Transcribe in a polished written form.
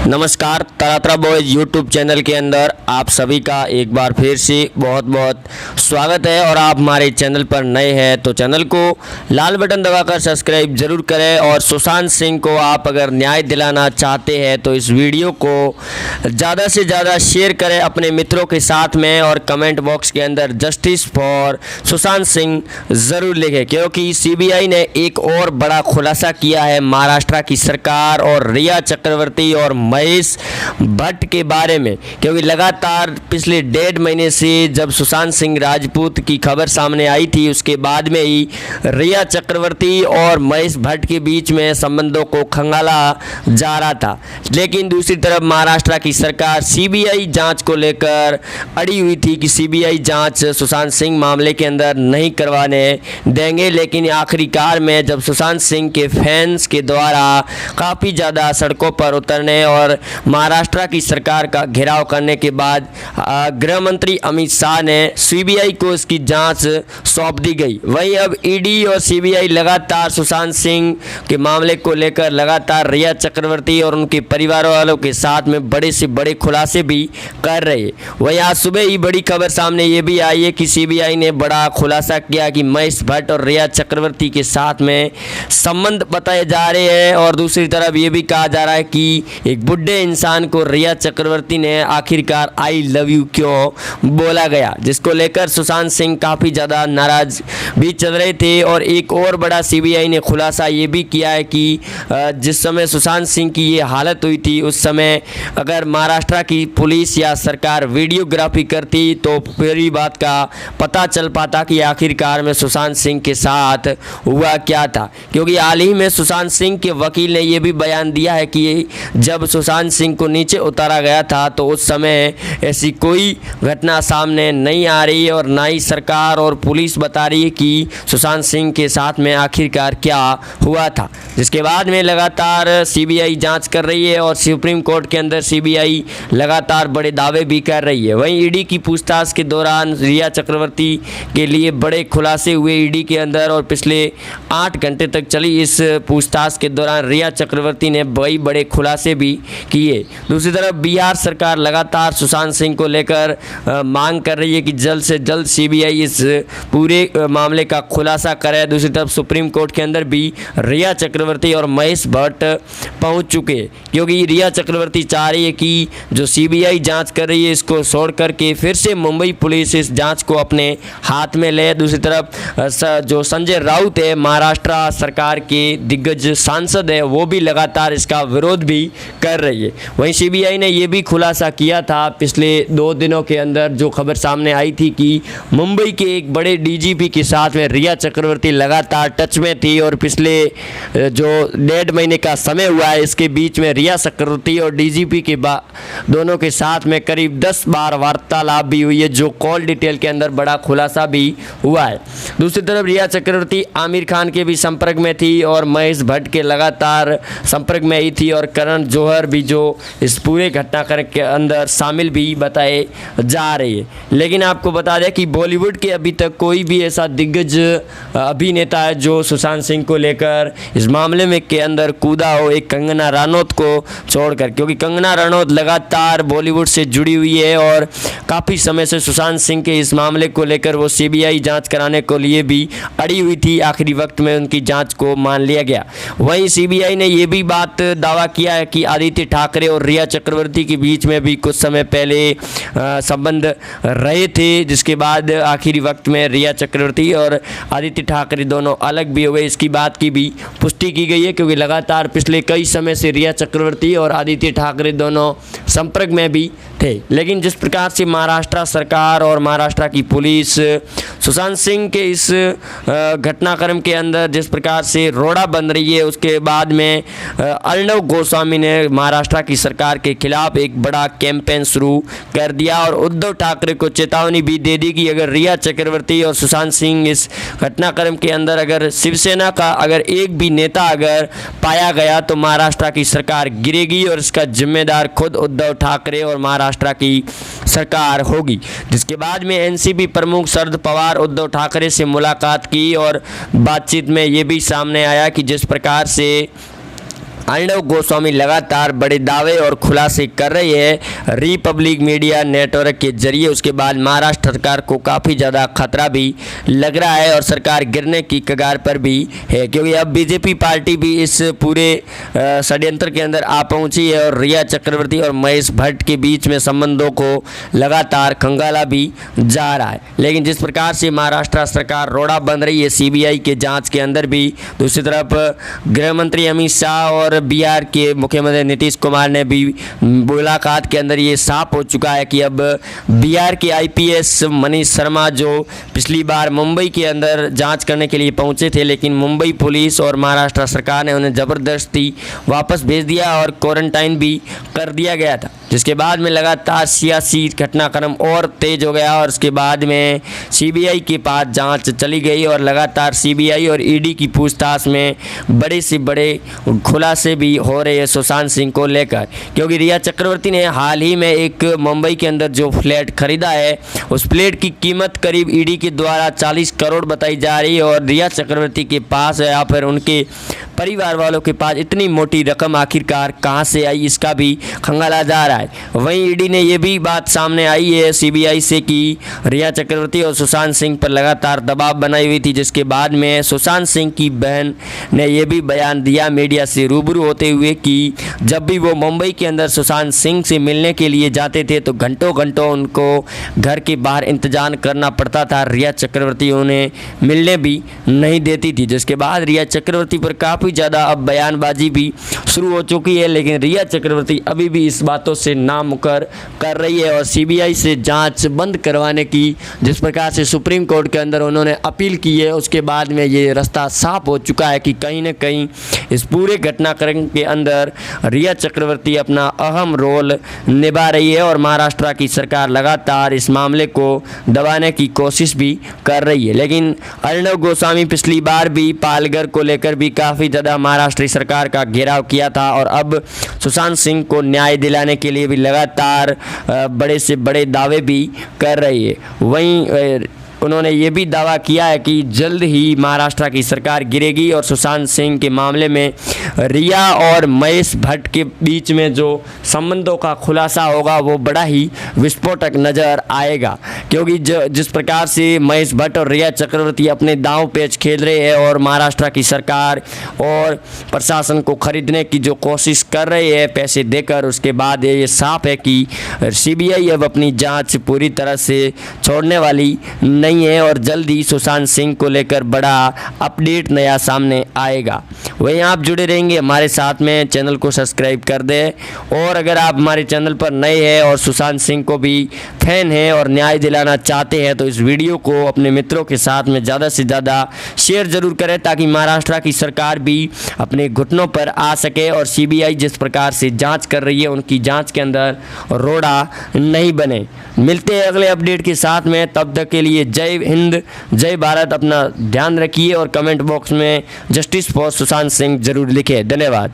नमस्कार, तरातरा boys YouTube channel के अंदर आप सभी का एक बार फिर से बहुत बहुत स्वागत है। और आप हमारे चैनल पर नए हैं तो चैनल को लाल बटन दबाकर सब्सक्राइब जरूर करें। और सुशांत सिंह को आप अगर न्याय दिलाना चाहते हैं तो इस वीडियो को ज़्यादा से ज़्यादा शेयर करें अपने मित्रों के साथ में, और कमेंट बॉक्स के अंदर जस्टिस फॉर सुशांत सिंह ज़रूर लिखें, क्योंकि सीबीआई ने एक और बड़ा खुलासा किया है महाराष्ट्र की सरकार और रिया चक्रवर्ती और महेश भट्ट के बारे में। क्योंकि लगातार पिछले 1.5 महीने से जब सुशांत सिंह राजपूत की खबर सामने आई थी, उसके बाद में ही रिया चक्रवर्ती और महेश भट्ट के बीच में संबंधों को खंगाला जा रहा था। लेकिन दूसरी तरफ महाराष्ट्र की सरकार सीबीआई जांच को लेकर अड़ी हुई थी कि सीबीआई जांच सुशांत सिंह मामले के अंदर नहीं करवाने देंगे। लेकिन आखिरकार में जब सुशांत सिंह के फैंस के द्वारा काफ़ी ज़्यादा सड़कों पर उतरने और महाराष्ट्र की सरकार का घेराव करने के बाद गृह मंत्री अमित शाह ने सीबीआई को इसकी जांच सौंप दी गई। वहीं अब ईडी और सीबीआई लगातार सुशांत सिंह के मामले को लेकर लगातार रिया चक्रवर्ती और उनके परिवार वालों के साथ में बड़े से बड़े खुलासे भी कर रहे हैं। वहीं आज सुबह ही बड़ी खबर सामने ये भी आई है कि सीबीआई ने बड़ा खुलासा किया कि महेश भट्ट और रिया चक्रवर्ती के साथ में संबंध बताए जा रहे हैं। और दूसरी तरफ ये भी कहा जा रहा है कि एक बुढ़े इंसान को रिया चक्रवर्ती ने आखिरकार आई लव यू क्यों बोला गया, जिसको लेकर सुशांत सिंह काफ़ी ज़्यादा नाराज भी चल रहे थे। और एक और बड़ा सीबीआई ने खुलासा ये भी किया है कि जिस समय सुशांत सिंह की ये हालत हुई थी उस समय अगर महाराष्ट्र की पुलिस या सरकार वीडियोग्राफी करती तो पूरी बात का पता चल पाता कि आखिरकार में सुशांत सिंह के साथ हुआ क्या था। क्योंकि हाल ही में सुशांत सिंह के वकील ने यह भी बयान दिया है कि जब सुशांत सिंह को नीचे उतारा गया था तो उस समय ऐसी कोई घटना सामने नहीं आ रही और ना ही सरकार और पुलिस बता रही है कि सुशांत सिंह के साथ में आखिरकार क्या हुआ था। जिसके बाद में लगातार सीबीआई जांच कर रही है और सुप्रीम कोर्ट के अंदर सीबीआई लगातार बड़े दावे भी कर रही है। वहीं ईडी की पूछताछ के दौरान रिया चक्रवर्ती के लिए बड़े खुलासे हुए ईडी के अंदर, और पिछले 8 घंटे तक चली इस पूछताछ के दौरान रिया चक्रवर्ती ने बड़े खुलासे भी किए। दूसरी तरफ बिहार सरकार लगातार सुशांत सिंह को लेकर मांग कर रही है कि जल्द से जल्द सीबीआई इस पूरे मामले का खुलासा करे। दूसरी तरफ सुप्रीम कोर्ट के अंदर भी रिया चक्रवर्ती और महेश भट्ट पहुंच चुके, क्योंकि रिया चक्रवर्ती चाह रही है कि जो सीबीआई जांच कर रही है इसको छोड़ करके फिर से मुंबई पुलिस इस जांच को अपने हाथ में ले। दूसरी तरफ जो संजय राउत है महाराष्ट्र सरकार के दिग्गज सांसद है, वो भी लगातार इसका विरोध भी कर रही है। वहीं सीबीआई ने यह भी खुलासा किया था पिछले 2 दिनों के अंदर, जो खबर सामने आई थी कि मुंबई के एक बड़े डीजीपी के साथ में रिया चक्रवर्ती लगातार टच में थी। और पिछले जो 1.5 महीने का समय हुआ है इसके बीच में रिया चक्रवर्ती और डीजीपी के दोनों के साथ में करीब 10 बार वार्तालाप भी हुई है, जो कॉल डिटेल के अंदर बड़ा खुलासा भी हुआ है। दूसरी तरफ रिया चक्रवर्ती आमिर खान के भी संपर्क में थी और महेश भट्ट के लगातार संपर्क में ही थी, और करण जौहर भी जो इस पूरे घटनाक्रम के अंदर शामिल भी बताए जा रहे हैं। लेकिन आपको बता दें कि बॉलीवुड के अभी तक कोई भी ऐसा दिग्गज अभिनेता है जो सुशांत सिंह को लेकर इस मामले में के अंदर कूदा हो, एक कंगना रनौत को छोड़कर। क्योंकि कंगना रनौत लगातार बॉलीवुड से जुड़ी हुई है और काफ़ी समय से सुशांत सिंह के इस मामले को लेकर वो सीबीआई जांच कराने को लिए भी अड़ी हुई थी। आखिरी वक्त में उनकी जांच को मान लिया गया। वहीं सीबीआई ने यह भी बात दावा किया है कि आदित्य ठाकरे और रिया चक्रवर्ती के बीच में भी कुछ समय पहले संबंध रहे थे, जिसके बाद आखिरी वक्त में रिया चक्रवर्ती और आदित्य ठाकरे दोनों अलग भी हुए। इसकी बात की भी पुष्टि की गई है, क्योंकि लगातार पिछले कई समय से रिया चक्रवर्ती और आदित्य ठाकरे दोनों संपर्क में भी थे। लेकिन जिस प्रकार से महाराष्ट्र सरकार और महाराष्ट्र की पुलिस सुशांत सिंह के इस घटनाक्रम के अंदर जिस प्रकार से रोड़ा बन रही है, उसके बाद में अर्णव गोस्वामी ने महाराष्ट्र की सरकार के खिलाफ एक बड़ा कैंपेन शुरू कर दिया और उद्धव ठाकरे को चेतावनी भी दे दी कि अगर रिया चक्रवर्ती और सुशांत सिंह इस घटनाक्रम के अंदर अगर शिवसेना का अगर एक भी नेता अगर पाया गया तो महाराष्ट्र की सरकार गिरेगी और इसका जिम्मेदार खुद उद्धव ठाकरे और महाराष्ट्र की सरकार होगी। जिसके बाद में एनसीपी प्रमुख शरद पवार उद्धव ठाकरे से मुलाकात की और बातचीत में ये भी सामने आया कि जिस प्रकार से अर्णव गोस्वामी लगातार बड़े दावे और खुलासे कर रही है रिपब्लिक मीडिया नेटवर्क के जरिए। उसके बाद महाराष्ट्र सरकार को काफ़ी ज़्यादा खतरा भी लग रहा है और सरकार गिरने की कगार पर भी है, क्योंकि अब बीजेपी पार्टी भी इस पूरे षड्यंत्र के अंदर आ पहुंची है और रिया चक्रवर्ती और महेश भट्ट के बीच में संबंधों को लगातार खंगाला भी जा रहा है। लेकिन जिस प्रकार से महाराष्ट्र सरकार रोड़ा बन रही है सीबीआई के जांच के अंदर भी, दूसरी तरफ गृह मंत्री अमित शाह और बिहार के मुख्यमंत्री नीतीश कुमार ने भी मुलाकात के अंदर ये साफ हो चुका है कि अब बिहार के आईपीएस मनीष शर्मा, जो पिछली बार मुंबई के अंदर जांच करने के लिए पहुंचे थे, लेकिन मुंबई पुलिस और महाराष्ट्र सरकार ने उन्हें ज़बरदस्ती वापस भेज दिया और क्वारंटाइन भी कर दिया गया था, जिसके बाद में लगातार सियासी घटनाक्रम और तेज हो गया और उसके बाद में सीबीआई के पास जांच चली गई और लगातार सीबीआई और ईडी की पूछताछ में बड़े से बड़े खुलासे भी हो रहे हैं सुशांत सिंह को लेकर, क्योंकि रिया चक्रवर्ती ने हाल ही में एक मुंबई के अंदर जो फ्लैट खरीदा है, उस फ्लैट की कीमत करीब ईडी के द्वारा 40 करोड़ बताई जा रही है और रिया चक्रवर्ती के पास या फिर उनके परिवार वालों के पास इतनी मोटी रकम आखिरकार कहां से आई, इसका भी खंगाला जा रहा है। वहीं ईडी ने यह भी बात सामने आई है सीबीआई से कि रिया चक्रवर्ती और सुशांत सिंह पर लगातार दबाव बनाई हुई थी, जिसके बाद में सुशांत सिंह की बहन ने यह भी बयान दिया मीडिया से रूबरू होते हुए कि जब भी वो मुंबई के अंदर सुशांत सिंह से मिलने के लिए जाते थे तो घंटों घंटों उनको घर के बाहर इंतजार करना पड़ता था, रिया चक्रवर्ती उन्हें मिलने भी नहीं देती थी, जिसके बाद रिया चक्रवर्ती पर काफ़ी ज़्यादा अब बयानबाजी भी शुरू हो चुकी है। लेकिन रिया चक्रवर्ती अभी भी इस बातों से नामुकर कर रही है और सीबीआई से जांच बंद करवाने की जिस प्रकार से सुप्रीम कोर्ट के अंदर उन्होंने अपील की है, उसके बाद में ये रास्ता साफ हो चुका है कि कहीं ना कहीं इस पूरे घटनाक्रम के अंदर रिया चक्रवर्ती अपना अहम रोल निभा रही है और महाराष्ट्र की सरकार लगातार इस मामले को दबाने की कोशिश भी कर रही है। लेकिन अर्णव गोस्वामी पिछली बार भी पालघर को लेकर भी काफ़ी ज़्यादा महाराष्ट्र सरकार का घेराव किया था और अब सुशांत सिंह को न्याय दिलाने के लिए भी लगातार बड़े से बड़े दावे भी कर रही है। वहीं उन्होंने ये भी दावा किया है कि जल्द ही महाराष्ट्र की सरकार गिरेगी और सुशांत सिंह के मामले में रिया और महेश भट्ट के बीच में जो संबंधों का खुलासा होगा वो बड़ा ही विस्फोटक नज़र आएगा, क्योंकि जिस प्रकार से महेश भट्ट और रिया चक्रवर्ती अपने दांव पेच खेल रहे हैं और महाराष्ट्र की सरकार और प्रशासन को खरीदने की जो कोशिश कर रहे हैं पैसे देकर, उसके बाद ये साफ है कि सीबीआई अब अपनी जाँच पूरी तरह से छोड़ने वाली नहीं है और जल्द ही सुशांत सिंह को लेकर बड़ा अपडेट नया सामने आएगा। वहीं आप जुड़े रहेंगे हमारे साथ में, चैनल को सब्सक्राइब कर दें और अगर आप हमारे चैनल पर नए हैं और सुशांत सिंह को भी फैन हैं और न्याय दिलाना चाहते हैं तो इस वीडियो को अपने मित्रों के साथ में ज़्यादा से ज़्यादा शेयर ज़रूर करें ताकि महाराष्ट्र की सरकार भी अपने घुटनों पर आ सके और सीबीआई जिस प्रकार से जाँच कर रही है उनकी जाँच के अंदर रोड़ा नहीं बने। मिलते हैं अगले अपडेट के साथ में, तब तक के लिए जय हिंद जय भारत। अपना ध्यान रखिए और कमेंट बॉक्स में जस्टिस फॉर सुशांत सिंह जरूर लिखें। धन्यवाद।